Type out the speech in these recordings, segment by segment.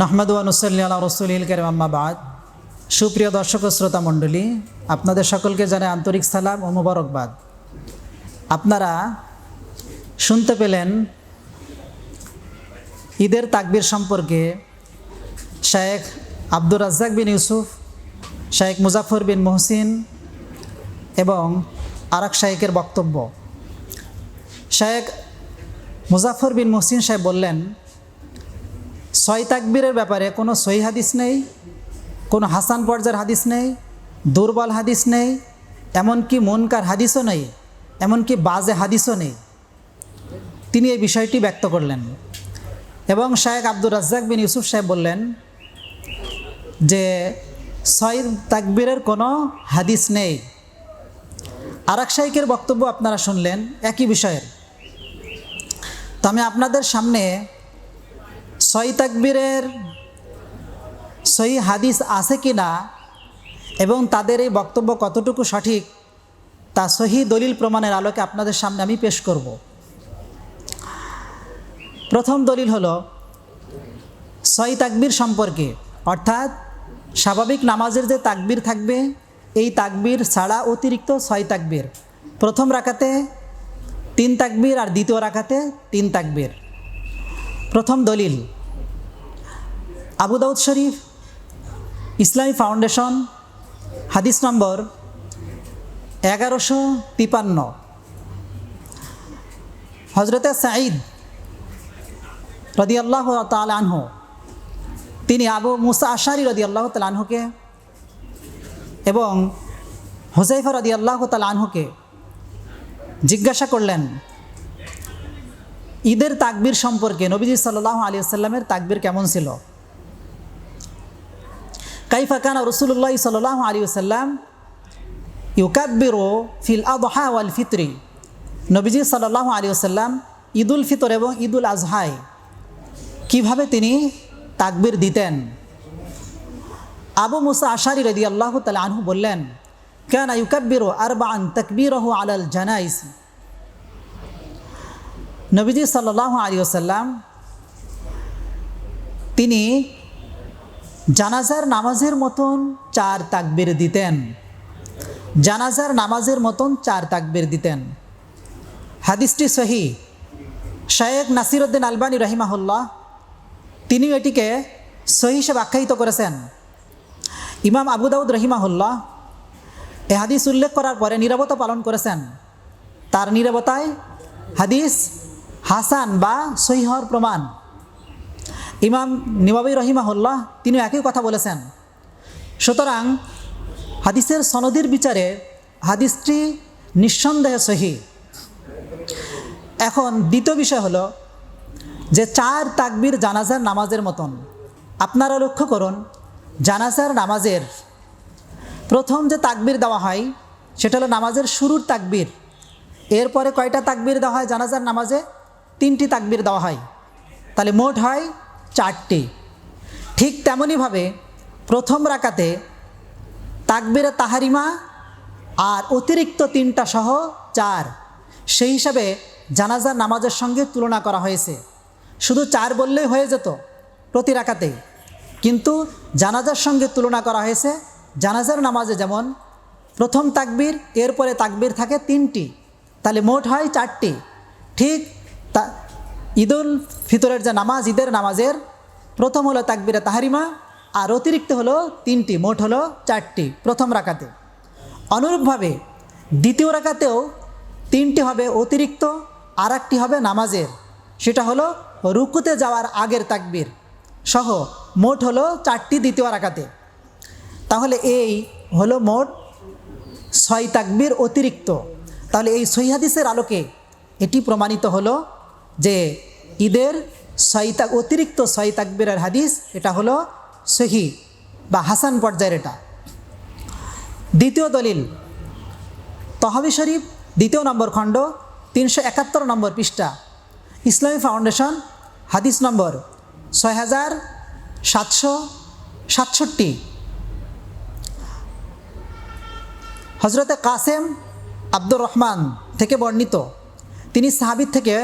নাহমাদু ওয়া নুসাল্লি আলা রাসূলিল কারীম আম্মা বাদ। সুপ্রিয় দর্শক ও শ্রোতা মণ্ডলী, আপনাদের সকলকে জানাই আন্তরিক সালাম ও মোবারকবাদ। আপনারা শুনতে পেলেন ঈদের তাকবীর সম্পর্কে শেখ আব্দুর রাজ্জাক বিন ইউসুফ, শেখ মুজাফফর বিন মুহসিন এবং আরেক শেখের বক্তব্য। শেখ মুজাফফর বিন মুহসিন সাহেব বললেন, ছয় তাকবীরের ব্যাপারে কোনো সহি হাদিস নেই, কোনো হাসান পর্যায়ের হাদিস নেই, দুর্বল হাদিস নেই, এমনকি মুনকার হাদিসও নেই, এমনকি বাজে হাদিসও নেই। তিনি এই বিষয়টি ব্যক্ত করলেন এবং শেখ আব্দুর রাজ্জাক বিন ইউসুফ সাহেব বললেন যে ছয় তাকবীরের কোনো হাদিস নেই। আরেক শেখের বক্তব্য আপনারা শুনলেন একই বিষয়ের। তো আমি আপনাদের সামনে ছয় তাকবীরের সহি হাদিস আছে কি না এবং তাদের এই বক্তব্য কতটুকু সঠিক তা সহি দলিল প্রমাণের আলোকে আপনাদের সামনে আমি পেশ করব। প্রথম দলিল হলো ছয় তাকবীর সম্পর্কে, অর্থাৎ স্বাভাবিক নামাজের যে তাকবীর থাকবে এই তাকবীর ছাড়া অতিরিক্ত ছয় তাকবীর। প্রথম রাকাতে 3 তাকবীর আর দ্বিতীয় রাকাতে 3 তাকবীর। প্রথম দলিল আবু দাউদ শরীফ, ইসলামী ফাউন্ডেশন, হাদিস নম্বর 1153। হজরতে সাঈদ রাদিয়াল্লাহু তাআলা আনহু তিনি আবু মুসা আশআরী রাদিয়াল্লাহু তাআলা আনহুকে এবং হুযায়ফা রাদিয়াল্লাহু তাআলা আনহুকে জিজ্ঞাসা করলেন ঈদের তাকবীর সম্পর্কে, নবীজি সাল্লাল্লাহু আলাইহি ওয়াসাল্লামের তাকবীর কেমন ছিল। কাইফা কানা রাসূলুল্লাহ সাল্লাল্লাহু আলাইহি ওয়াসাল্লাম ইউকাব্বিরু ফিল আযহা ওয়াল ফিতরি। নবীজি সাল্লাল্লাহু আলাইহি ওয়াসাল্লাম ঈদুল ফিতর এবং ঈদুল আজহায় কিভাবে তিনি তাকবীর দিতেন। আবু মুসা আশআরী রাদিয়াল্লাহু তাআলা আনহু বললেন, কানা ইউকাব্বিরু আরবাআন তাকবীরাহু আলাল জানাইজ। নবীজি সাল্লাল্লাহু আলাইহি ওয়াসাল্লাম তিনি জানাজার নামাজের মতন 4 তাকবীর দিতেন। জানাজার নামাজের মতন 4 তাকবীর দিতেন। হাদিসটি সহিহ। শেখ নাসিরউদ্দিন আলবানী রাহিমাহুল্লাহ তিনি এটিকে সহিহ হিসেবে আখ্যায়িত করেছেন। ইমাম আবু দাউদ রাহিমাহুল্লাহ এই হাদিস উল্লেখ করার পরে নীরবতা পালন করেছেন। তার নীরবতায় হাদিস হাসান বা সহিহ হওয়ার প্রমাণ। ইমাম নববী রাহিমাহুল্লাহ তিনি একই কথা বলেছেন। সুতরাং হাদিসের সনদের বিচারে হাদিসটি নিঃসন্দেহে সহিহ। এখন দ্বিতীয় বিষয় হলো যে 4 তাকবীর জানাজার নামাজের মতন। আপনারা লক্ষ্য করুন, জানাজার নামাজের প্রথম যে তাকবীর দেওয়া হয় সেটা হলো নামাজের শুরুর তাকবীর। এরপরে কয়টা তাকবীর দেওয়া হয় জানাজার নামাজে? 3টি তাকবীর দেওয়া হয়, তাহলে মোট হয় 4টি। ঠিক তেমনইভাবে প্রথম রাকাতে তাকবীরে তাহারিমা আর অতিরিক্ত 3টা সহ 4, সেই হিসাবে জানাজার নামাজের সঙ্গে তুলনা করা হয়েছে। শুধু 4 বললেই হয়ে যেত প্রতি রাকাতে, কিন্তু জানাজার সঙ্গে তুলনা করা হয়েছে। জানাজার নামাজে যেমন প্রথম তাকবীর, এরপরে তাকবীর থাকে 3টি, তাহলে মোট হয় 4টি। ঠিক ঈদুল ফিতরের যে নামাজ, ঈদের নামাজের প্রথম হলো তাকবীরে তাহারিমা আর অতিরিক্ত হলো 3টি, মোট হলো 4টি প্রথম রাকাতে। অনুরূপভাবে দ্বিতীয় রাকাতেও 3টি হবে অতিরিক্ত, আর একটি হবে নামাজের, সেটা হলো রুকুতে যাওয়ার আগের তাকবীর সহ মোট হলো 4টি দ্বিতীয় রাকাতে। তাহলে এই হলো মোট 6 তাকবীর অতিরিক্ত। তাহলে এই সহিহ হাদিসের আলোকে এটি প্রমাণিত হলো যে ঈদের অতিরিক্ত 6 তাকবীরের হাদিস এটা হলো সহিহ বা হাসান পর্যায়ের। এটা দ্বিতীয় দলিল তহাবি শরীফ 2 নম্বর খণ্ড 371 নম্বর পৃষ্ঠা, ইসলামী ফাউন্ডেশন, হাদিস নম্বর 6767। হজরতে কাসেম আব্দুর রহমান থেকে বর্ণিত, তিনি সাহাবী থেকে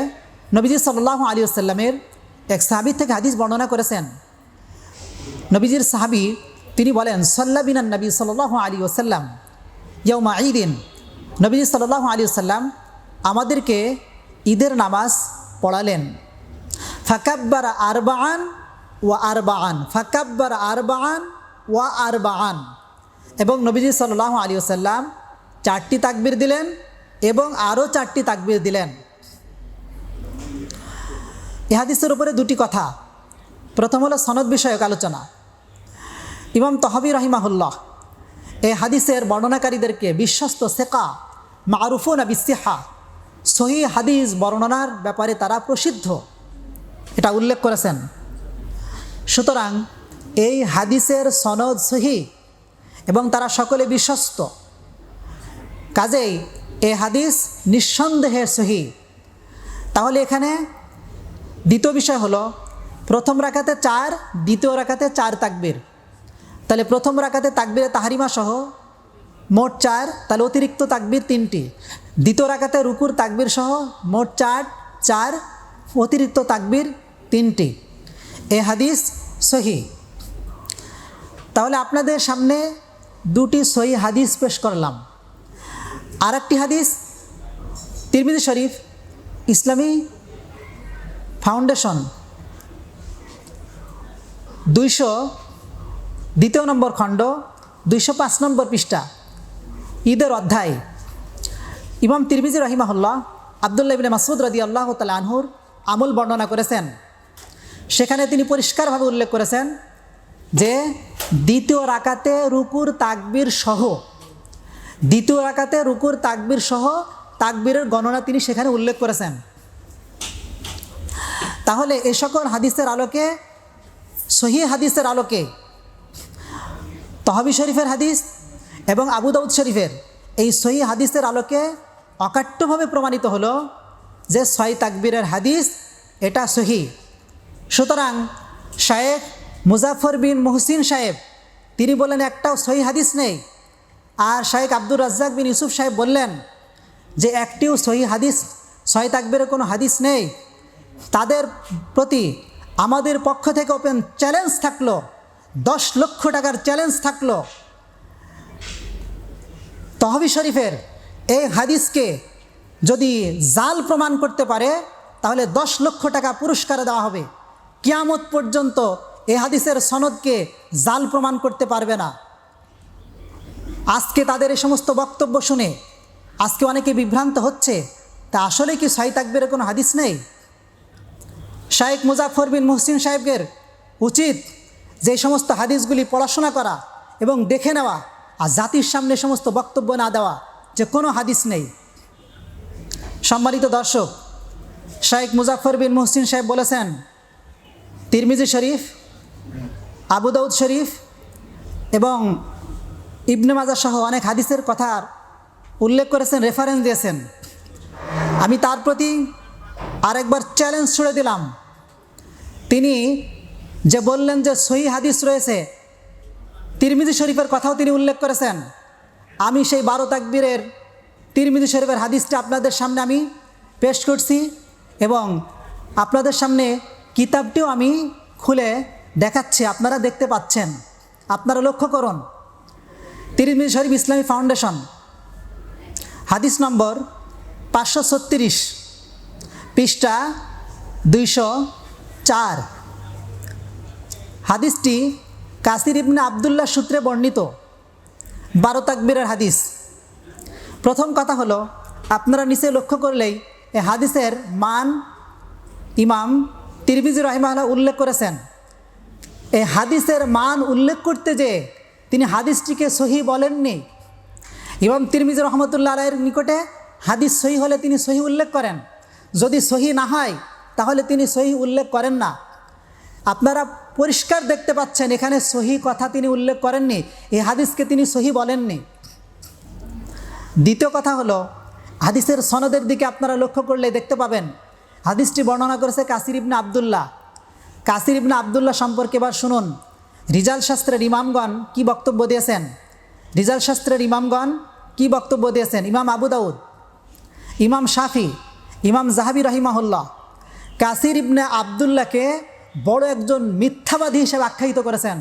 নবীজি সাল্লাল্লাহু আলাইহি ওয়াসাল্লামের এক সাহাবী থেকে হাদিস বর্ণনা করেছেন। নবীজির সাহাবী তিনি বলেন সাল্লা বিনান নবী সাল্লাল্লাহু আলাইহি ওয়াসাল্লাম ইয়াউমা ঈদিন, নবীজি সাল্লাল্লাহু আলাইহি ওয়াসাল্লাম আমাদেরকে ঈদের নামাজ পড়ালেন। ফাকাব্বারা আরবাআন ওয়া আরবাআন, ফাকাব্বারা আরবাআন ওয়া আরবাআন, এবং নবীজি সাল্লাল্লাহু আলাইহি ওয়াসাল্লাম 4টি তাকবীর দিলেন এবং আরও 4টি তাকবীর দিলেন। এ হাদিসের উপরে দুটি কথা। প্রথম হলো সনদ বিষয়ক আলোচনা। ইমাম তহাবী রাহিমাহুল্লাহ এই হাদিসের বর্ণনাকারীদেরকে বিশ্বস্ত সেকা মারুফুন বিসিহা, সহি হাদিস বর্ণনার ব্যাপারে তারা প্রসিদ্ধ, এটা উল্লেখ করেছেন। সুতরাং এই হাদিসের সনদ সহি এবং তারা সকলে বিশ্বস্ত, কাজেই এই হাদিস নিঃসন্দেহে সহি। তাহলে এখানে দ্বিতীয় বিষয় হলো প্রথম রাকাতে 4, দ্বিতীয় রাকাতে 4 তাকবীর। তাহলে প্রথম রাকাতে তাকবীরে তাহরিমা সহ মোট 4, তাহলে অতিরিক্ত তাকবীর 3টি। দ্বিতীয় রাকাতে রুকুর তাকবীর সহ মোট 4, অতিরিক্ত তাকবীর 3টি। এ হাদিস সহি। তাহলে আপনাদের সামনে দুটি সহি হাদিস পেশ করলাম। আর একটি হাদিস তিরমিজি শরীফ ইসলামী ফাউন্ডেশন 200 নম্বর খণ্ড 205 নম্বর পৃষ্ঠা, ঈদের অধ্যায়। ইমাম তিরমিজি রাহিমাহুল্লাহ আব্দুল্লাহ ইবনে মাসউদ রাদিয়াল্লাহু তাআলা আনহুর আমল বর্ণনা করেছেন। সেখানে তিনি পরিষ্কারভাবে উল্লেখ করেছেন যে দ্বিতীয় রাকাতে রুকুর তাকবীর সহ, দ্বিতীয় রাকাতে রুকুর তাকবীর সহ তাকবীরের গণনা তিনি সেখানে উল্লেখ করেছেন। তাহলে এ সকল হাদিসের আলোকে, সহি হাদিসের আলোকে, তহাবী শরীফের হাদিস এবং আবু দাউদ শরীফের এই সহি হাদিসের আলোকে অকাট্যভাবে প্রমাণিত হলো যে 6 তাকবীরের হাদিস এটা সহি। সুতরাং শায়েখ মুজাফফর বিন মুহসিন সাহেব তিনি বললেন একটাও সহি হাদিস নেই, আর শায়েখ আব্দুর রাজ্জাক বিন ইউসুফ সাহেব বললেন যে একটিও সহি হাদিস, 6 তাকবীরের কোনো হাদিস নেই। তাদের প্রতি আমাদের পক্ষ থেকে ওপেন চ্যালেঞ্জ থাকলো, 10 লক্ষ টাকার চ্যালেঞ্জ থাকলো। তহবী শরীফের এই হাদিসকে যদি জাল প্রমাণ করতে পারে তাহলে 10 লক্ষ টাকা পুরস্কার দেওয়া হবে। কিয়ামত পর্যন্ত এই হাদিসের সনদকে জাল প্রমাণ করতে পারবে না। আজকে তাদের এই সমস্ত বক্তব্য শুনে আজকে অনেকে বিভ্রান্ত হচ্ছে, তা আসলে কি 6 তাকবীরের কোনো হাদিস নেই? শায়েখ মুজাফফর বিন মুহসিন সাহেবের উচিত যে সমস্ত হাদিসগুলি পড়াশোনা করা এবং দেখে নেওয়া, আর জাতির সামনে সমস্ত বক্তব্য না দেওয়া যে কোনো হাদিস নেই। সম্মানিত দর্শক, শায়েখ মুজাফফর বিন মুহসিন সাহেব বলেছেন তিরমিজি শরীফ, আবু দাউদ শরীফ এবং ইবনে মাজাহ সহ অনেক হাদিসের কথার উল্লেখ করেছেন, রেফারেন্স দিয়েছেন। আমি তার প্রতি আরেকবার চ্যালেঞ্জ ছুড়ে দিলাম। তিনি যে বললেন যে সহি হাদিস রয়েছে, তিরমিজি শরীফের কথাও তিনি উল্লেখ করেছেন। আমি সেই 12 তাকবীরের তিরমিজি শরীফের হাদিসটা আপনাদের সামনে আমি পেশ করছি এবং আপনাদের সামনে কিতাবটিও আমি খুলে দেখাচ্ছি, আপনারা দেখতে পাচ্ছেন। আপনারা লক্ষ্য করুন, তিরমিজি শরীফ ইসলামী ফাউন্ডেশন হাদিস নম্বর 536, পৃষ্ঠা 204। হাদিসটি কাসির ইবনে আবদুল্লাহ সূত্রে বর্ণিত 12 তাকবীরের হাদিস। প্রথম কথা হলো, আপনারা নিচে লক্ষ্য করলেই এই হাদিসের মান ইমাম তিরমিজি রাহিমাহুল্লাহ উল্লেখ করেছেন। এই হাদিসের মান উল্লেখ করতে যে তিনি হাদিসটিকে সহি বলেননি। ইমাম তিরমিজি রহমতুল্লাহ আলাইহির নিকটে হাদিস সহি হলে তিনি সহি উল্লেখ করেন, যদি সহি না হয় তাহলে তিনি সহি উল্লেখ করেন না। আপনারা পরিষ্কার দেখতে পাচ্ছেন এখানে সহি কথা তিনি উল্লেখ করেননি, এই হাদিসকে তিনি সহি বলেননি। দ্বিতীয় কথা হলো, হাদিসের সনদের দিকে আপনারা লক্ষ্য করলে দেখতে পাবেন হাদিসটি বর্ণনা করেছে কাসির ইবনে আবদুল্লাহ। কাসির ইবনে আবদুল্লাহ সম্পর্কে এবার শুনুন রিজাল শাস্ত্রের ইমামগণ কি বক্তব্য দিয়েছেন। রিজাল শাস্ত্রের ইমামগণ কি বক্তব্য দিয়েছেন? ইমাম আবু দাউদ, ইমাম শাফি, ইমাম জাহাবি রাহিমাহুল্লাহ কাসির ইবনে আবদুল্লাহকে বড় একজন মিথ্যাবাদী হিসেবে আখ্যায়িত করেছেন।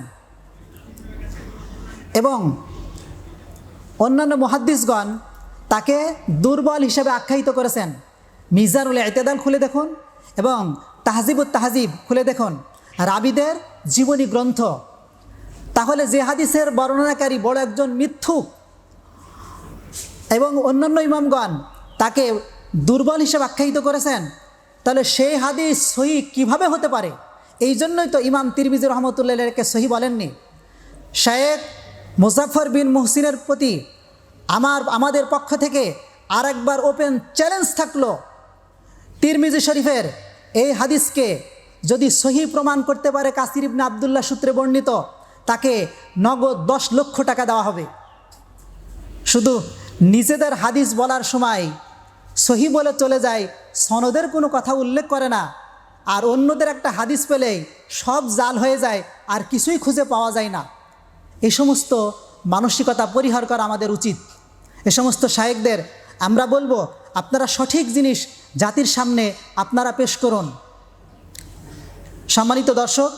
এবং অন্যান্য মুহাদ্দিসগণ তাকে দুর্বল হিসেবে আখ্যায়িত করেছেন। মিজানুল ইতিদাল খুলে দেখুন এবং তাহজিবুত তাহজিব খুলে দেখুন, রাবিদের জীবনী গ্রন্থ। তাহলে যে হাদিসের বর্ণনাকারী বড় একজন মিথ্যুক এবং অন্যান্য ইমামগণ তাকে দুর্বল হিসেবে আখ্যায়িত করেছেন, তাহলে সেই হাদিস সহি কিভাবে হতে পারে? এই জন্যই তো ইমাম তিরমিজি রহমতুল্লাহকে সহি বলেননি। শেখ মুজাফফর বিন মুহসিনের প্রতি আমাদের পক্ষ থেকে আরেকবার ওপেন চ্যালেঞ্জ থাকলো, তিরমিজি শরীফের এই হাদিসকে যদি সহি প্রমাণ করতে পারে কাসির ইবনে আবদুল্লাহ সূত্রে বর্ণিত, তাকে নগদ 10 লক্ষ টাকা দেওয়া হবে। শুধু নিজেদের হাদিস বলার সময় সহি বলে চলে যায়, সনদের কোনো কথা উল্লেখ করে না, আর অন্যদের একটা হাদিস পেলেই সব জাল হয়ে যায়, আর কিছুই খুঁজে পাওয়া যায় না। এই সমস্ত মানসিকতা পরিহার করা আমাদের উচিত। এ সমস্ত শায়েখদের আমরা বলবো, আপনারা সঠিক জিনিস জাতির সামনে আপনারা পেশ করুন। সম্মানিত দর্শক,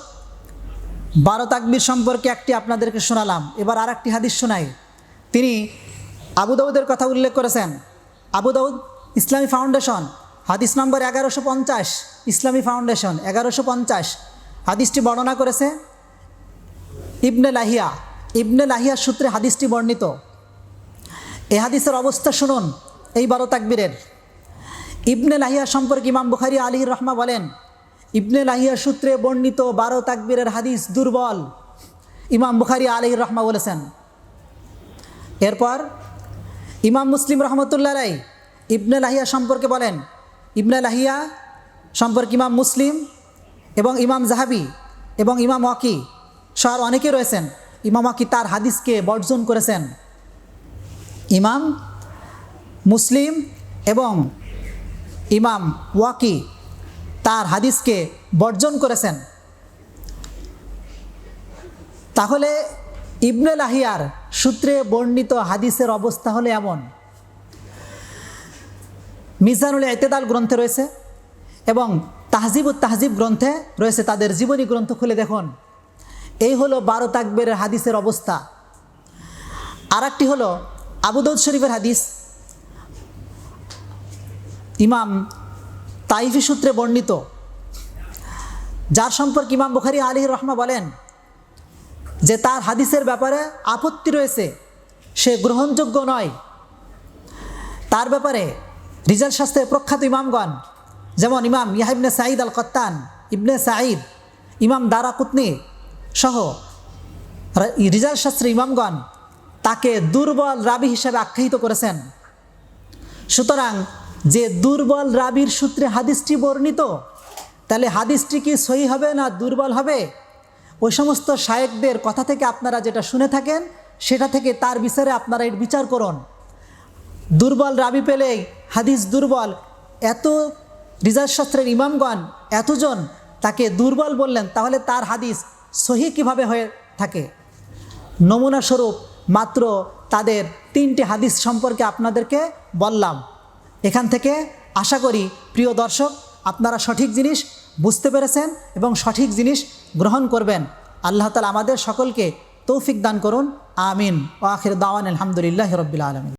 12 তাকবীর সম্পর্কে একটি আপনাদেরকে শোনালাম, এবার আর একটি হাদিস শোনাই। তিনি আবু দাউদের কথা উল্লেখ করেছেন। আবু দাউদ ইসলামী ফাউন্ডেশন, হাদিস নম্বর 1150, ইসলামী ফাউন্ডেশন 1150, হাদিসটি বর্ণনা করেছে ইবনে লাহিয়া সূত্রে হাদিসটি বর্ণিত। এই হাদিসের অবস্থা শুনুন, এই 12 তাকবীরের। ইবনে লাহিয়া সম্পর্কে ইমাম বুখারী আলাইহির রাহমা বলেন, ইবনে লাহিয়া সূত্রে বর্ণিত 12 তাকবীরের হাদিস দুর্বল, ইমাম বুখারী আলাইহির রাহমা বলেছেন। এরপর ইমাম মুসলিম রহমতুল্লাহ আলাইহি ইবনে লাহিয়া সম্পর্কে বলেন, ইবনে লাহিয়া সম্পর্কে ইমাম মুসলিম এবং ইমাম জাহাবি এবং ইমাম ওয়াকি সহ অনেকে রয়েছেন, ইমাম ওয়াকি তার হাদিসকে বর্জন করেছেন। ইমাম মুসলিম এবং ইমাম ওয়াকি তার হাদিসকে বর্জন করেছেন। তাহলে ইবনে লাহিয়ার সূত্রে বর্ণিত হাদিসের অবস্থা হলো এমন। মিজানুল ইতিদাল গ্রন্থে রয়েছে এবং তাহজিবুত তাহজিব গ্রন্থে রয়েছে, তাদের জীবনী গ্রন্থ খুলে দেখুন। এই হলো 12 তাকবীরের হাদিসের অবস্থা। আর একটি হলো আবু দাউদ শরীফের হাদিস, ইমাম তাইফি সূত্রে বর্ণিত, যার সম্পর্কে ইমাম বুখারী আলাইহির রাহমা বলেন যে তার হাদিসের ব্যাপারে আপত্তি রয়েছে, সে গ্রহণযোগ্য নয়। তার ব্যাপারে রিজাল শাস্ত্রের প্রখ্যাত ইমামগণ যেমন ইমাম ইয়াহয়া ইবনে সাঈদ আল কত্তান, ইবনে সাঈদ, ইমাম দারাকুতনি সহ রিজাল শাস্ত্রের ইমামগণ তাকে দুর্বল রাবি হিসেবে আখ্যায়িত করেছেন। সুতরাং যে দুর্বল রাবির সূত্রে হাদিসটি বর্ণিত, তাহলে হাদিসটি কি সহি হবে না দুর্বল হবে? ওই সমস্ত শায়েখদের কথা থেকে আপনারা যেটা শুনে থাকেন সেটা থেকে তার বিচারে আপনারা এর বিচার করুন। দুর্বল রাবি পেলেই হাদিস দুর্বল, এত রিজাল শাস্ত্রের ইমামগণ এতজন তাকে দুর্বল বললেন, তাহলে তার হাদিস সহি কিভাবে হয়ে থাকে? নমুনা স্বরূপ মাত্র তাদের 3টি হাদিস সম্পর্কে আপনাদেরকে বললাম। এখান থেকে আশা করি প্রিয় দর্শক আপনারা সঠিক জিনিস বুঝতে পেরেছেন এবং সঠিক জিনিস গ্রহণ করবেন। আল্লাহ তাআলা আমাদের সকলকে তৌফিক দান করুন, আমিন। ওয়া আখির দাওয়ানা আলহামদুলিল্লাহি রাব্বিল আলামিন।